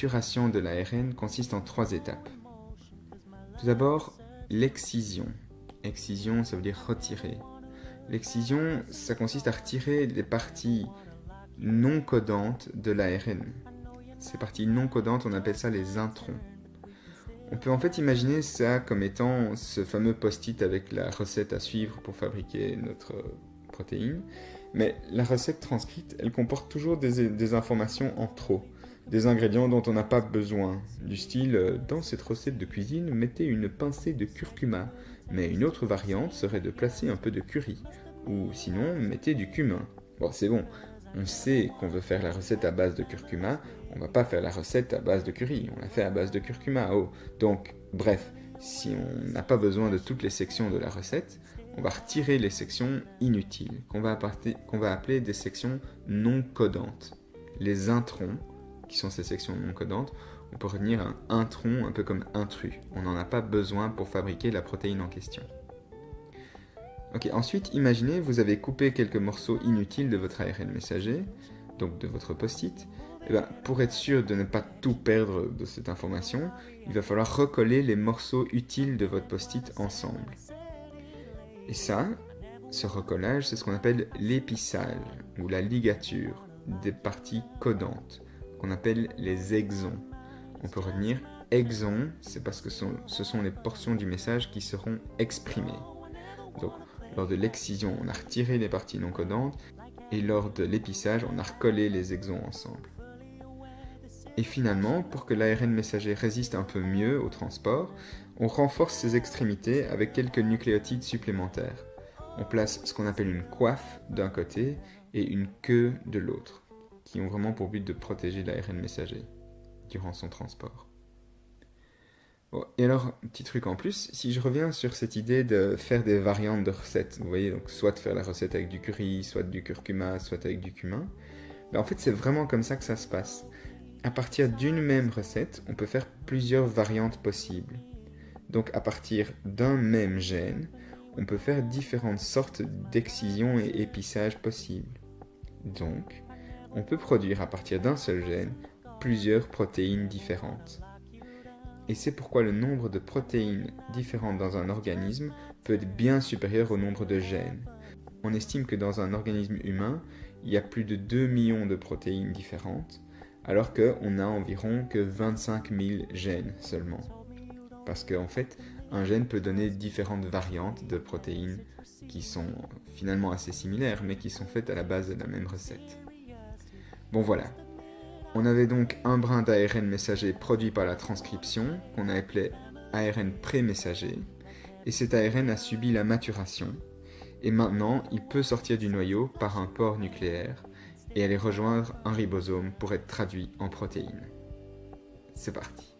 maturation de l'ARN consiste en 3 étapes. Tout d'abord, l'excision. Excision, ça veut dire retirer. L'excision, ça consiste à retirer les parties non codantes de l'ARN. Ces parties non codantes, on appelle ça les introns. On peut en fait imaginer ça comme étant ce fameux post-it avec la recette à suivre pour fabriquer notre protéine. Mais la recette transcrite, elle comporte toujours des informations en trop, des ingrédients dont on n'a pas besoin, du style dans cette recette de cuisine, mettez une pincée de curcuma, mais une autre variante serait de placer un peu de curry, ou sinon mettez du cumin. Bon, c'est bon, on sait qu'on veut faire la recette à base de curcuma, on va pas faire la recette à base de curry, on la fait à base de curcuma. Oh, donc, bref, si on n'a pas besoin de toutes les sections de la recette, on va retirer les sections inutiles, qu'on va appeler des sections non codantes. Les introns, qui sont ces sections non codantes, on peut retenir un intron un peu comme intrus. On n'en a pas besoin pour fabriquer la protéine en question. Ok, ensuite, imaginez, vous avez coupé quelques morceaux inutiles de votre ARN messager, donc de votre post-it. Et bien, pour être sûr de ne pas tout perdre de cette information, il va falloir recoller les morceaux utiles de votre post-it ensemble. Et ça, ce recollage, c'est ce qu'on appelle l'épissage ou la ligature des parties codantes, qu'on appelle les exons. On peut retenir exons, c'est parce que ce sont les portions du message qui seront exprimées. Donc, lors de l'excision, on a retiré les parties non codantes, et lors de l'épissage, on a recollé les exons ensemble. Et finalement, pour que l'ARN messager résiste un peu mieux au transport, on renforce ses extrémités avec quelques nucléotides supplémentaires. On place ce qu'on appelle une coiffe d'un côté et une queue de l'autre, qui ont vraiment pour but de protéger l'ARN messager durant son transport. Bon, et alors, petit truc en plus, si je reviens sur cette idée de faire des variantes de recettes, vous voyez, donc soit de faire la recette avec du curry, soit du curcuma, soit avec du cumin, ben en fait c'est vraiment comme ça que ça se passe. À partir d'une même recette, on peut faire plusieurs variantes possibles. Donc à partir d'un même gène, on peut faire différentes sortes d'excision et épissage possibles. Donc, on peut produire à partir d'un seul gène plusieurs protéines différentes. Et c'est pourquoi le nombre de protéines différentes dans un organisme peut être bien supérieur au nombre de gènes. On estime que dans un organisme humain, il y a plus de 2 millions de protéines différentes, alors qu'on n'a environ que 25 000 gènes seulement. Parce qu'en fait, un gène peut donner différentes variantes de protéines qui sont finalement assez similaires, mais qui sont faites à la base de la même recette. Bon voilà. On avait donc un brin d'ARN messager produit par la transcription, qu'on appelait ARN pré-messager, et cet ARN a subi la maturation, et maintenant il peut sortir du noyau par un pore nucléaire, et aller rejoindre un ribosome pour être traduit en protéines. C'est parti.